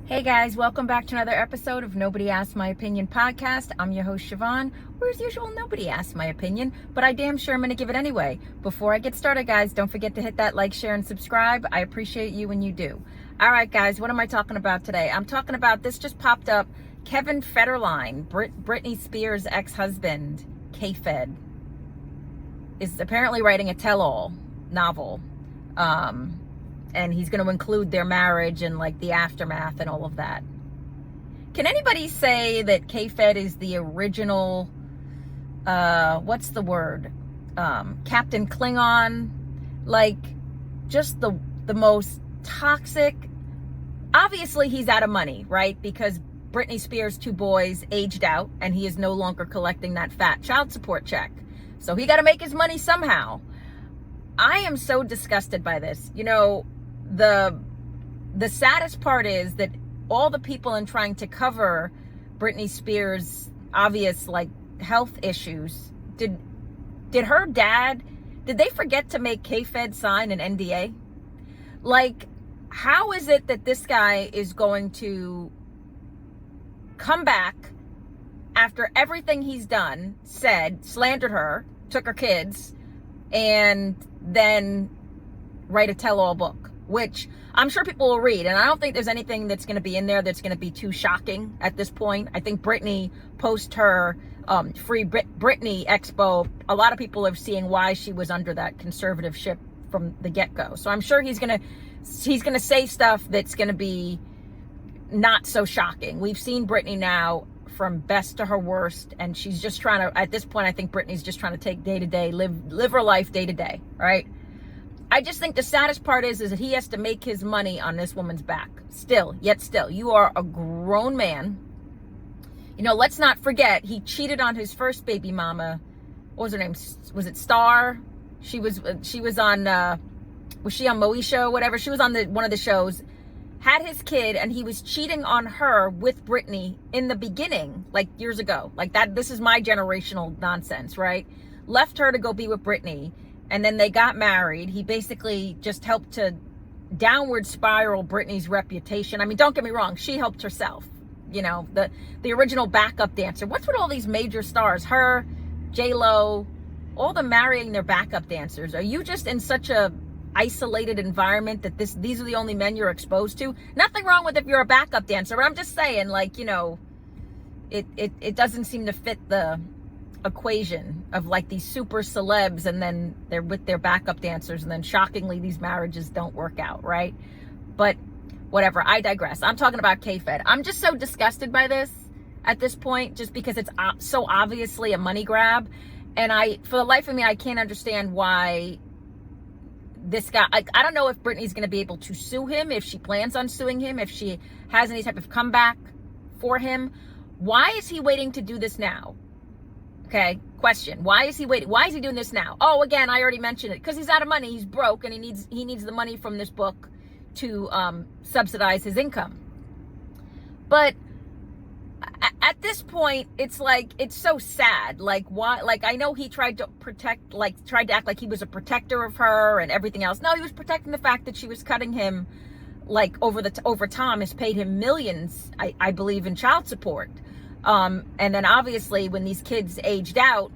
Hey guys, welcome back to another episode of Nobody Asked My Opinion podcast. I'm your host Siobhan, where as usual, nobody asked my opinion, but I damn sure am going to give it anyway. Before I get started, guys, don't forget to hit that like, share, and subscribe. I appreciate you when you do. All right, guys, what am I talking about today? I'm talking about, this just popped up, Kevin Federline, Britney Spears' ex-husband, K-Fed, is apparently writing a tell-all novel. And he's going to include their marriage and like the aftermath and all of that. Can anybody say that K-Fed is the original, what's the word? Captain Klingon? Like, just the most toxic. Obviously, he's out of money, right? Because Britney Spears' two boys aged out and he is no longer collecting that fat child support check. So he got to make his money somehow. I am so disgusted by this. You know, the saddest part is that all the people in trying to cover Britney Spears' obvious like health issues, did her dad, did they forget to make K-Fed sign an NDA? Like, how is it that this guy is going to come back after everything he's done, said, slandered her, took her kids, and then write a tell-all book, which I'm sure people will read. And I don't think there's anything that's going to be in there that's going to be too shocking at this point. I think Britney, post her Free Britney Expo, a lot of people are seeing why she was under that conservative ship from the get-go. So I'm sure he's going to say stuff that's going to be not so shocking. We've seen Britney now from best to her worst, and she's just trying to, at this point, I think Britney's just trying to take day to day, live her life day to day, right? I just think the saddest part is that he has to make his money on this woman's back. Still, you are a grown man. You know, let's not forget, he cheated on his first baby mama. What was her name? Was it Star? She was on, was she on Moesha, whatever? She was on one of the shows. Had his kid, and he was cheating on her with Britney in the beginning, like years ago. Like that, this is my generational nonsense, right? Left her to go be with Britney, and then they got married. He basically just helped to downward spiral Britney's reputation. I mean, don't get me wrong, she helped herself. You know, the original backup dancer. What's with all these major stars? Her, J-Lo, all the marrying their backup dancers. Are you just in such a isolated environment that these are the only men you're exposed to? Nothing wrong with if you're a backup dancer, but I'm just saying, like, you know, it doesn't seem to fit the equation of like these super celebs and then they're with their backup dancers and then shockingly these marriages don't work out, right? But whatever, I digress. I'm talking about K-Fed. I'm just so disgusted by this at this point, just because it's so obviously a money grab, and for the life of me, I can't understand why this guy, I don't know if Britney's going to be able to sue him, if she plans on suing him, if she has any type of comeback for him. Why is he waiting to do this now? Okay, question. Why is he waiting? Why is he doing this now? Oh, again, I already mentioned it. Because he's out of money. He's broke, and he needs the money from this book to subsidize his income. But at this point, it's like, it's so sad. Like, why? Like, I know he tried to act like he was a protector of her and everything else. No, he was protecting the fact that she was cutting him, like, over time, has paid him millions, I believe, in child support. And then obviously when these kids aged out,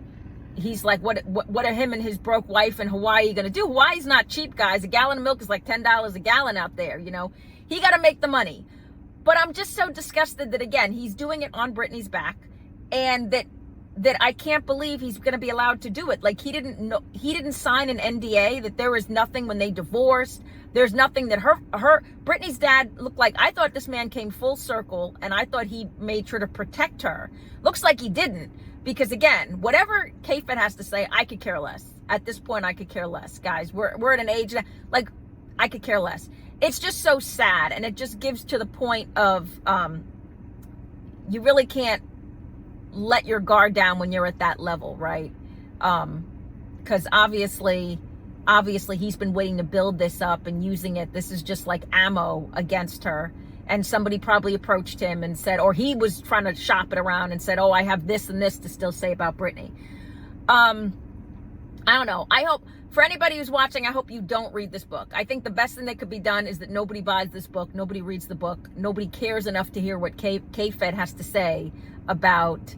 he's like, what are him and his broke wife in Hawaii going to do? Hawaii's not cheap, guys. A gallon of milk is like $10 a gallon out there. You know, he got to make the money. But I'm just so disgusted that, again, he's doing it on Britney's back, and that I can't believe he's going to be allowed to do it. Like, he didn't sign an NDA, that there was nothing when they divorced. There's nothing that Britney's dad looked like. I thought this man came full circle, and I thought he made sure to protect her. Looks like he didn't, because again, whatever K-Fed has to say, I could care less. At this point, I could care less, guys. We're at an age that, like, I could care less. It's just so sad, and it just gives to the point of you really can't let your guard down when you're at that level, right? Because obviously he's been waiting to build this up and using it. This is just like ammo against her. And somebody probably approached him and said, or he was trying to shop it around and said, oh, I have this and this to still say about Britney. I don't know. I hope, for anybody who's watching, I hope you don't read this book. I think the best thing that could be done is that nobody buys this book. Nobody reads the book. Nobody cares enough to hear what K-Fed has to say about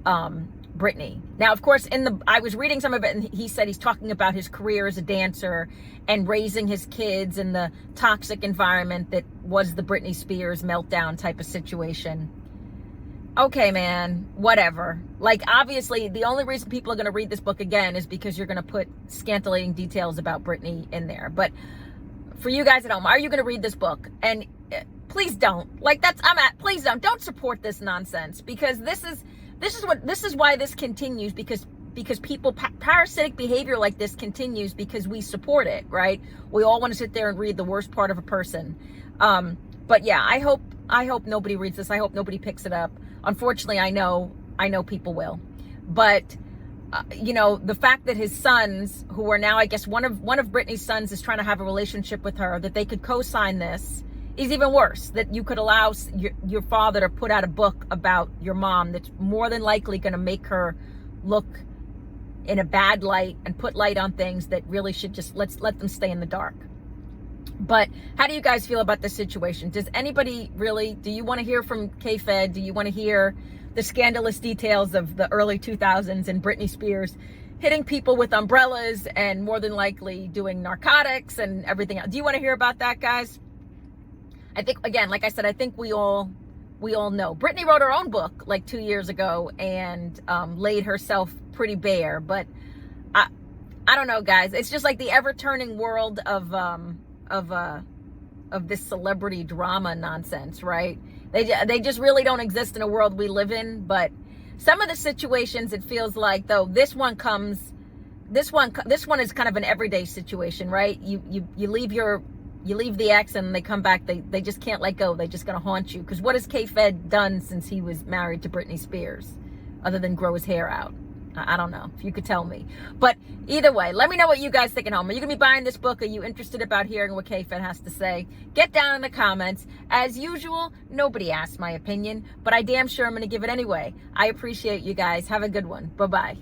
Britney. Now, of course, I was reading some of it, and he said he's talking about his career as a dancer and raising his kids in the toxic environment that was the Britney Spears meltdown type of situation. Okay, man, whatever. Like, obviously, the only reason people are going to read this book again is because you're going to put scintillating details about Britney in there. But for you guys at home, are you going to read this book? And please don't. Like, please don't support this nonsense, because this is why this continues, because people, parasitic behavior like this continues because we support it, right? We all want to sit there and read the worst part of a person. But yeah, I hope nobody reads this. I hope nobody picks it up. Unfortunately, I know people will, but the fact that his sons, who are now, I guess one of Britney's sons, is trying to have a relationship with her, that they could co-sign this, is even worse. That you could allow your father to put out a book about your mom that's more than likely going to make her look in a bad light and put light on things that really should just let them stay in the dark. But how do you guys feel about this situation? Does anybody really, do you want to hear from K-Fed? Do you want to hear the scandalous details of the early 2000s and Britney Spears hitting people with umbrellas and more than likely doing narcotics and everything else? Do you want to hear about that, guys? I think, again, like I said, I think we all know. Britney wrote her own book like 2 years ago and laid herself pretty bare. But I don't know, guys. It's just like the ever-turning world of this celebrity drama nonsense, right? They just really don't exist in a world we live in. But some of the situations, it feels like, though, this one is kind of an everyday situation, right? You leave the ex and they come back, they just can't let go. They're just going to haunt you. Because what has K-Fed done since he was married to Britney Spears other than grow his hair out? I don't know, if you could tell me. But either way, let me know what you guys think at home. Are you going to be buying this book? Are you interested about hearing what K-Fed has to say? Get down in the comments. As usual, nobody asked my opinion, but I damn sure I'm going to give it anyway. I appreciate you guys. Have a good one. Bye-bye.